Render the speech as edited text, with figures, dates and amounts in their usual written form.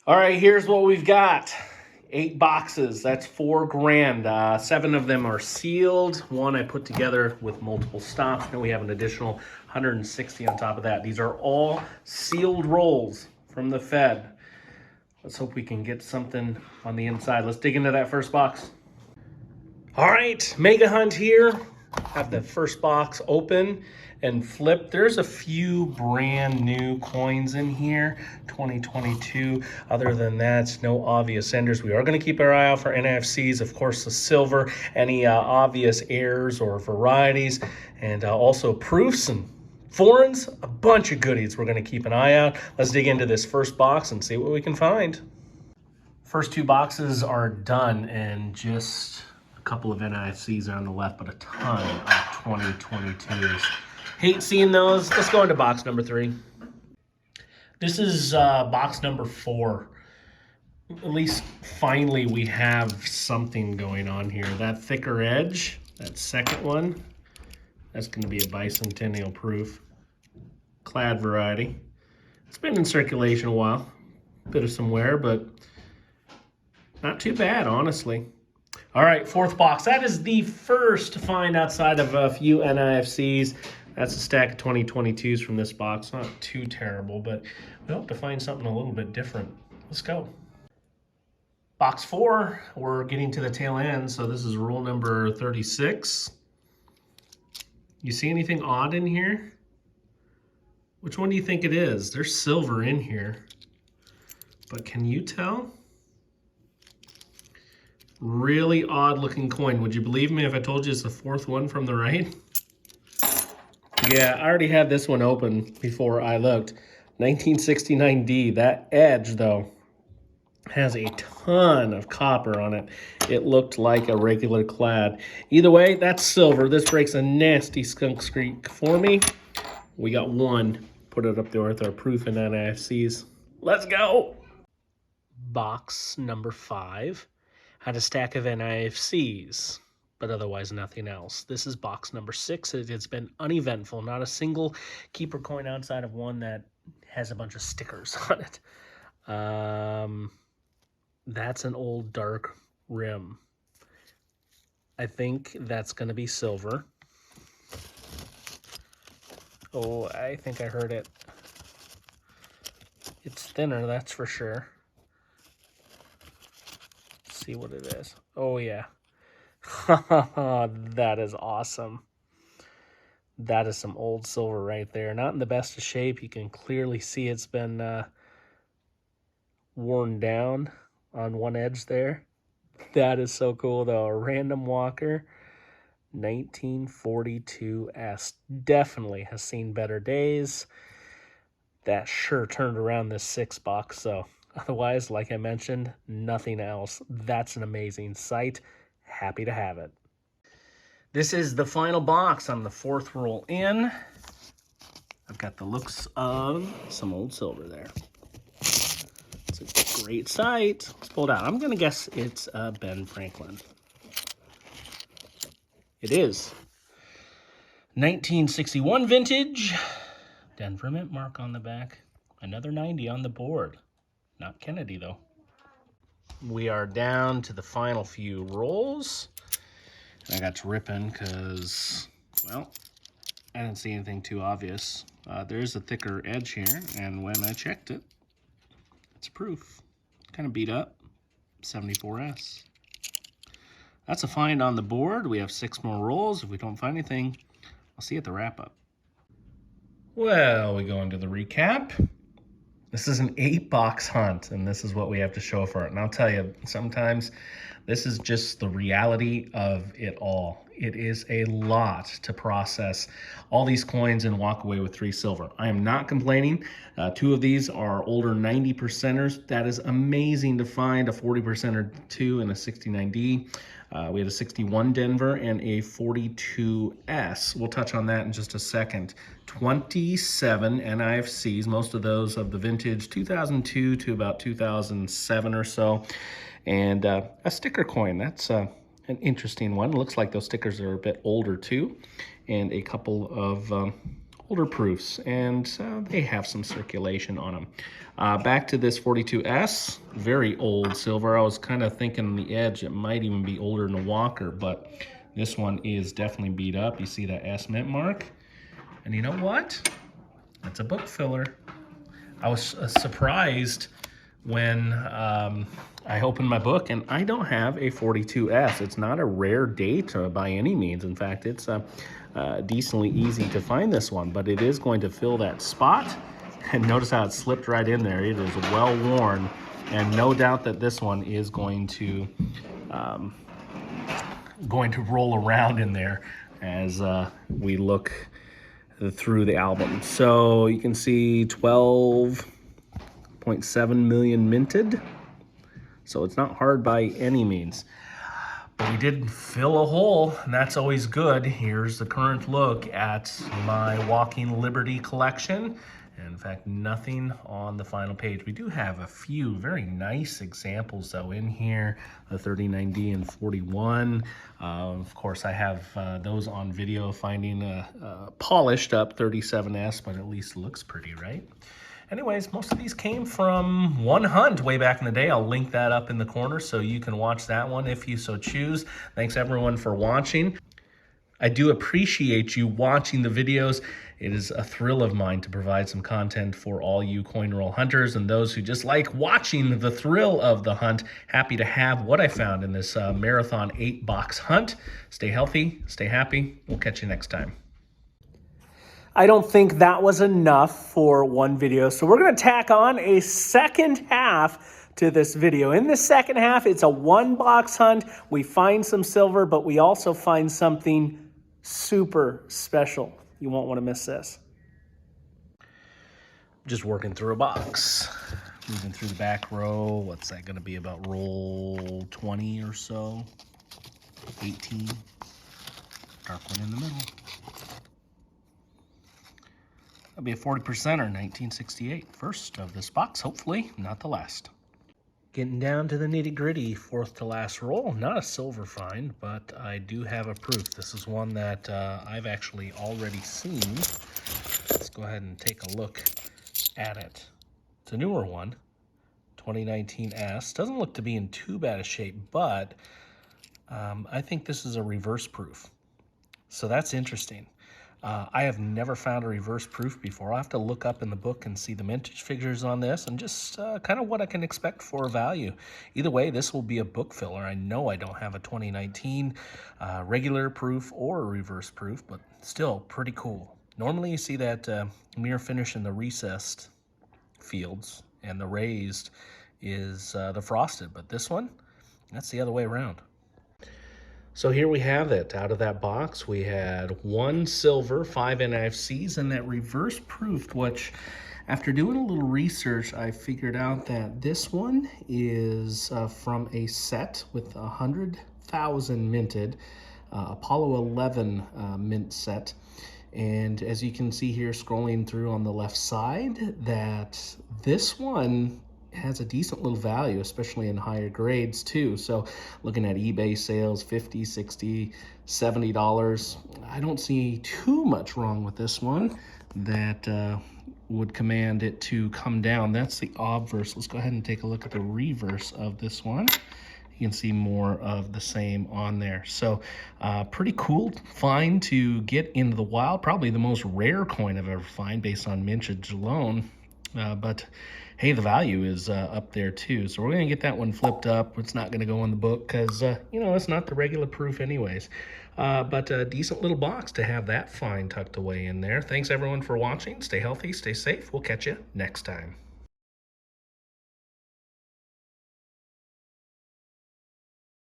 All right, here's what we've got. 8 boxes, that's $4,000. 7 of them are sealed. One I put together with multiple stops, and we have an additional 160 on top of that. These are all sealed rolls from the Fed. Let's hope we can get something on the inside. Let's dig into that first box. All right, Mega Hunt here. Have the first box open and flip. There's a few brand new coins in here, 2022. Other than that, no obvious enders. We are going to keep our eye out for NFCs, of course, the silver, any obvious errors or varieties, and also proofs and foreigns, a bunch of goodies we're going to keep an eye out. Let's dig into this first box and see what we can find. First 2 boxes are done, and just a couple of NIFCs on the left, but a ton of 2022s. Hate seeing those. Let's go into box number 3. This is box number 4. At least finally we have something going on here. That thicker edge, that second one, that's going to be a bicentennial proof. Clad variety. It's been in circulation a while. Bit of some wear, but not too bad, honestly. All right, 4th box. That is the first find outside of a few NIFCs. That's a stack of 2022s from this box. Not too terrible, but we hope to find something a little bit different. Let's go. Box 4, we're getting to the tail end, so this is rule number 36. You see anything odd in here? Which one do you think it is? There's silver in here, but can you tell? Really odd looking coin. Would you believe me if I told you it's the 4th one from the right? Yeah, I already had this one open before I looked. 1969D. That edge, though, has a ton of copper on it. It looked like a regular clad. Either way, that's silver. This breaks a nasty skunk streak for me. We got one. Put it up there with our proof in NIFCs. Let's go! Box number 5 had a stack of NIFCs, but otherwise nothing else. This is box number 6. It's been uneventful. Not a single keeper coin outside of one that has a bunch of stickers on it. That's an old dark rim. I think that's going to be silver. Oh, I think I heard it. It's thinner, that's for sure. Let's see what it is. Oh, yeah. That is awesome. That is some old silver right there. Not in the best of shape. You can clearly see it's been worn down on one edge there. That is so cool, though. A random walker, 1942S. Definitely has seen better days. That sure turned around this 6 box, so otherwise, like I mentioned, nothing else. That's an amazing sight. Happy to have it. This is the final box on the 4th roll in. I've got the looks of some old silver there. It's a great sight. Let's pull it out. I'm going to guess it's Ben Franklin. It is. 1961 vintage. Denver Mint mark on the back. Another 90 on the board. Not Kennedy, though. We are down to the final few rolls. I got to ripping because, well, I didn't see anything too obvious. There's a thicker edge here, and when I checked it, it's proof. Kind of beat up. 74S. That's a find on the board. We have 6 more rolls. If we don't find anything, I'll see you at the wrap-up. Well, we go into the recap. This is an 8-box hunt, and this is what we have to show for it. And I'll tell you, sometimes this is just the reality of it all. It is a lot to process all these coins and walk away with 3 silver. I am not complaining. 2 of these are older 90%ers. That is amazing to find a 40%er 2 and a 69D. We had a 61 Denver and a 42S. We'll touch on that in just a second. 27 NIFCs, most of those of the vintage 2002 to about 2007 or so. And a sticker coin. That's an interesting one. Looks like those stickers are a bit older too. And a couple of older proofs, and they have some circulation on them. Back to this 42S, very old silver. I was kind of thinking on the edge it might even be older than a Walker, but this one is definitely beat up. You see that S mint mark? And you know what? It's a book filler. I was surprised when I opened my book, and I don't have a 42S. It's not a rare date by any means. In fact, it's decently easy to find this one, but it is going to fill that spot. And notice how it slipped right in there. It is well worn, and no doubt that this one is going to roll around in there as we look through the album. So you can see 12.7 million minted. So it's not hard by any means. But we did fill a hole, and that's always good. Here's the current look at my Walking Liberty collection. In fact, nothing on the final page. We do have a few very nice examples though in here, the 39D and 41. Of course, I have those on video, finding a polished up 37S, but at least looks pretty, right? Anyways, most of these came from one hunt way back in the day. I'll link that up in the corner so you can watch that one if you so choose. Thanks everyone for watching. I do appreciate you watching the videos. It is a thrill of mine to provide some content for all you coin roll hunters and those who just like watching the thrill of the hunt. Happy to have what I found in this marathon 8-box hunt. Stay healthy, stay happy. We'll catch you next time. I don't think that was enough for one video, so we're going to tack on a second half to this video. In the second half, it's a 1-box hunt. We find some silver, but we also find something super special. You won't want to miss this. Just working through a box. Moving through the back row. What's that going to be, about roll 20 or so? 18. Dark one in the middle. That'll be a 40%er, 1968. First of this box, hopefully not the last. Getting down to the nitty-gritty, 4th to last roll. Not a silver find, but I do have a proof. This is one that I've actually already seen. Let's go ahead and take a look at it. It's a newer one, 2019S. Doesn't look to be in too bad a shape, but I think this is a reverse proof. So that's interesting. I have never found a reverse proof before. I'll have to look up in the book and see the mintage figures on this and just kind of what I can expect for value. Either way, this will be a book filler. I know I don't have a 2019 regular proof or a reverse proof, but still pretty cool. Normally you see that mirror finish in the recessed fields, and the raised is the frosted, but this one, that's the other way around. So here we have it. Out of that box, we had 1 silver, 5 NIFCs, and that reverse proofed, which after doing a little research, I figured out that this one is from a set with 100,000 minted, Apollo 11 mint set. And as you can see here, scrolling through on the left side, that this one has a decent little value, especially in higher grades too. So looking at eBay sales, $50, $60, $70. I don't see too much wrong with this one that would command it to come down. That's the obverse. Let's go ahead and take a look at the reverse of this one. You can see more of the same on there. So pretty cool find to get into the wild. Probably the most rare coin I've ever found based on mintage alone. But hey, the value is up there too. So we're going to get that one flipped up. It's not going to go in the book because, you know, it's not the regular proof anyways. But a decent little box to have that find tucked away in there. Thanks everyone for watching. Stay healthy, stay safe. We'll catch you next time.